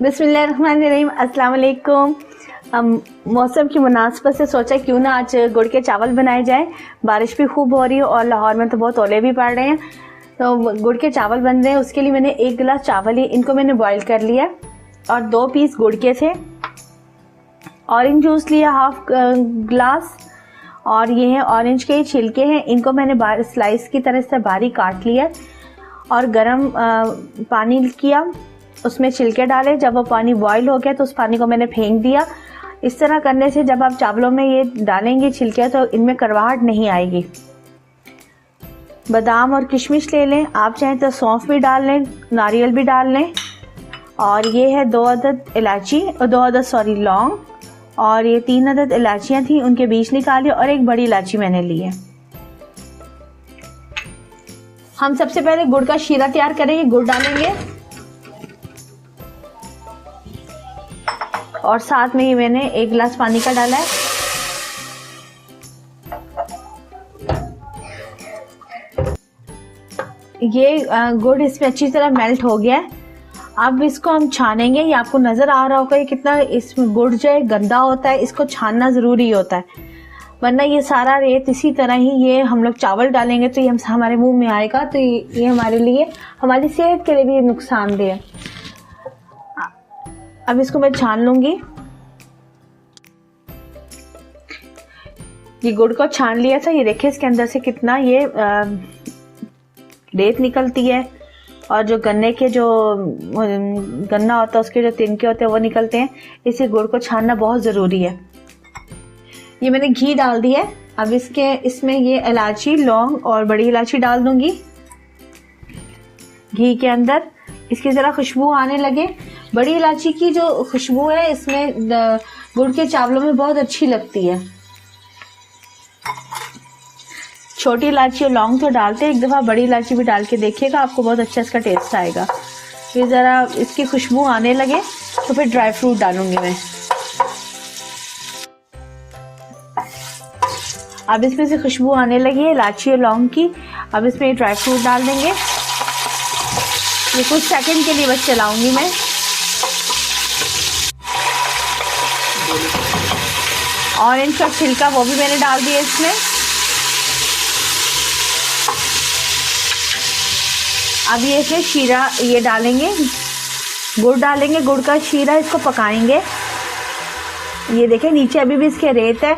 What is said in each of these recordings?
बिस्मिल्लाहिर्रहमानिर्रहीम, अस्सलाम वालेकुम। मौसम की मुनासबत से सोचा क्यों ना आज गुड़ के चावल बनाए जाएं। बारिश भी खूब हो रही है और लाहौर में तो बहुत ओले भी पड़ रहे हैं, तो गुड़ के चावल बन रहे हैं। उसके लिए मैंने 1 गिलास चावल ही इनको मैंने बॉईल कर लिया और 2 पीस गुड़ के थे। ऑरेंज जूस लिया हाफ ग्लास, और ये है ऑरेंज के छिलके हैं, इनको मैंने स्लाइस की तरह से बारीक काट लिया और गरम पानी किया, उसमें छिलके डाले। जब वो पानी बॉईल हो गया तो उस पानी को मैंने फेंक दिया। इस तरह करने से जब आप चावलों में ये डालेंगे छिलके तो इनमें कड़वाहट नहीं आएगी। बादाम और किशमिश ले लें, आप चाहें तो सौंफ भी डाल लें, नारियल भी डाल लें। और ये है 2 अदद इलायची और 2 अदद लौंग, और ये 3 अदद इलायचियाँ थी, उनके बीज निकाले और 1 बड़ी इलायची मैंने ली है। हम सबसे पहले गुड़ का शीरा तैयार करेंगे। गुड़ डालेंगे और साथ में ही मैंने 1 गिलास पानी का डाला है। ये गुड़ इसमें अच्छी तरह मेल्ट हो गया है। अब इसको हम छानेंगे। ये आपको नजर आ रहा होगा कि कितना इसमें गुड़ जो है गंदा होता है, इसको छानना जरूरी होता है, वरना ये सारा रेत इसी तरह ही ये हम लोग चावल डालेंगे तो ये हमारे मुंह में आएगा, तो ये हमारे लिए, हमारी सेहत के लिए भी नुकसानदेह है। अब इसको मैं छान लूंगी। ये गुड़ को छान लिया था, ये देखिए इसके अंदर से कितना ये रेत निकलती है, और जो गन्ने के जो गन्ना होता है उसके जो तिनके होते हैं वो निकलते हैं। इसी गुड़ को छानना बहुत ज़रूरी है। ये मैंने घी डाल दिया है। अब इसमें ये इलायची, लौंग और बड़ी इलायची डाल दूंगी घी के अंदर। इसकी ज़रा खुशबू आने लगे। बड़ी इलायची की जो खुशबू है इसमें गुड़ के चावलों में बहुत अच्छी लगती है। छोटी इलायची और लौंग तो डालते हैं, एक दफ़ा बड़ी इलायची भी डाल के देखिएगा, आपको बहुत अच्छा इसका टेस्ट आएगा। ये ज़रा इसकी खुशबू आने लगे तो फिर ड्राई फ्रूट डालूंगी मैं। अब इसमें से खुशबू आने लगी है इलायची और लौंग की। अब इसमें ड्राई फ्रूट डाल देंगे। ये कुछ सेकंड के लिए बस चलाऊंगी मैं। ऑरेंज का छिलका वो भी मैंने डाल दिया इसमें। अब ये इसमें शीरा ये डालेंगे, गुड़ डालेंगे, गुड़ का शीरा, इसको पकाएंगे। ये देखें नीचे अभी भी इसके रेत है,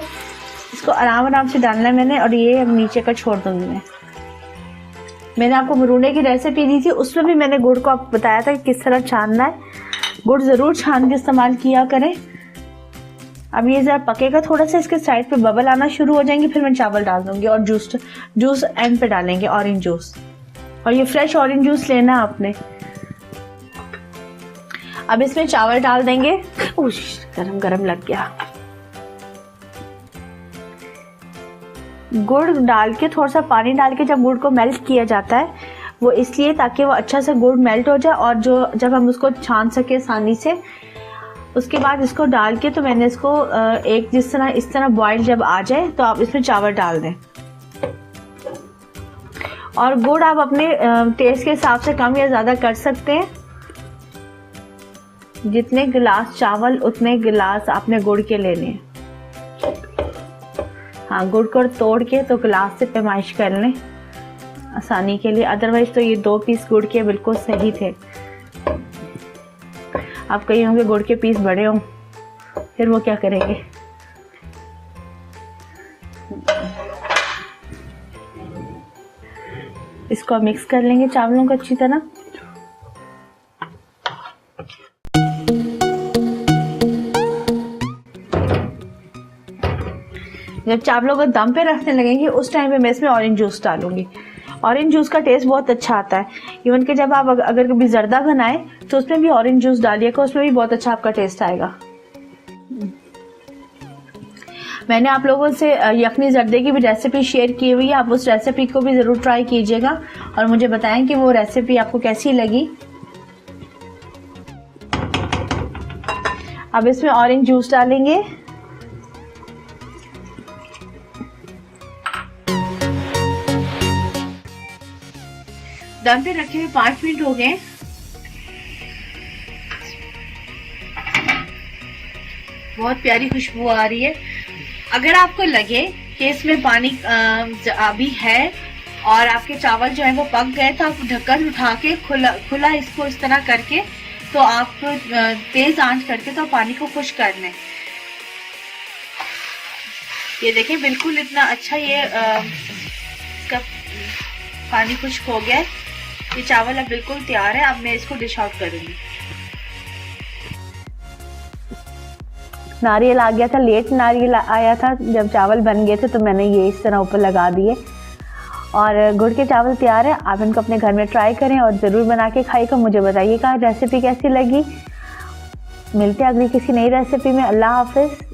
इसको आराम आराम से डालना है मैंने, और ये अब नीचे का छोड़ दूंगी मैं। मैंने आपको मरूने की रेसिपी दी थी, उसमें भी मैंने गुड़ को आपको बताया था कि किस तरह छानना है। गुड़ ज़रूर छान के इस्तेमाल किया करें। अब ये ज़रा पकेगा थोड़ा सा, इसके साइड पे बबल आना शुरू हो जाएंगे, फिर मैं चावल डाल दूंगी और जूस एंड पे डालेंगे, ऑरेंज जूस। और ये फ्रेश ऑरेंज जूस लेना है आपने। अब इसमें चावल डाल देंगे। गरम गरम लग गया। गुड़ डाल के थोड़ा सा पानी डाल के जब गुड़ को मेल्ट किया जाता है, वो इसलिए ताकि वो अच्छा से गुड़ मेल्ट हो जाए और जब हम उसको छान सके आसानी से। उसके बाद इसको डाल के तो मैंने इसको इस तरह बॉईल जब आ जाए तो आप इसमें चावल डाल दें। और गुड़ आप अपने टेस्ट के हिसाब से कम या ज़्यादा कर सकते हैं। जितने गिलास चावल उतने गिलास आपने गुड़ के लेने हैं। हाँ, गुड़ को तोड़ के तो गिलास से पैमाइश कर लें आसानी के लिए, अदरवाइज तो ये 2 पीस गुड़ के बिल्कुल सही थे। आप कहीं होंगे गुड़ के पीस बड़े हों, फिर वो क्या करेंगे। इसको मिक्स कर लेंगे चावलों को अच्छी तरह। जब चावलों को दम पे रखने लगेंगे उस टाइम पे मैं इसमें ऑरेंज जूस डालूंगी। ऑरेंज जूस का टेस्ट बहुत अच्छा आता है। इवन कि जब आप अगर कभी जर्दा बनाएं तो उसमें भी ऑरेंज जूस डालिएगा, उसमें भी बहुत अच्छा आपका टेस्ट आएगा। मैंने आप लोगों से यखनी जर्दे की भी रेसिपी शेयर की हुई है, आप उस रेसिपी को भी ज़रूर ट्राई कीजिएगा और मुझे बताएं कि वो रेसिपी आपको कैसी लगी। अब इसमें ऑरेंज जूस डालेंगे। दम पे रखे हुए 5 मिनट हो गए। बहुत प्यारी खुशबू आ रही है। अगर आपको लगे कि इसमें पानी अभी है और आपके चावल जो है वो पक गए, तो आप ढक्कन उठा के खुला इसको इस तरह करके, तो आप तेज आंच करके तो पानी को खुश्क कर लें। ये देखें बिल्कुल इतना अच्छा ये इसका पानी खुश्क हो गया है। ये चावल अब बिल्कुल तैयार है। अब मैं इसको डिश आउट करूंगी। नारियल आ गया था, लेट नारियल आया था जब चावल बन गए थे, तो मैंने ये इस तरह ऊपर लगा दिए। और गुड़ के चावल तैयार है। आप इनको अपने घर में ट्राई करें और ज़रूर बना के खाइएगा। मुझे बताइएगा रेसिपी कैसी लगी। मिलते हैं अगली किसी नई रेसिपी में। अल्लाह हाफिज़।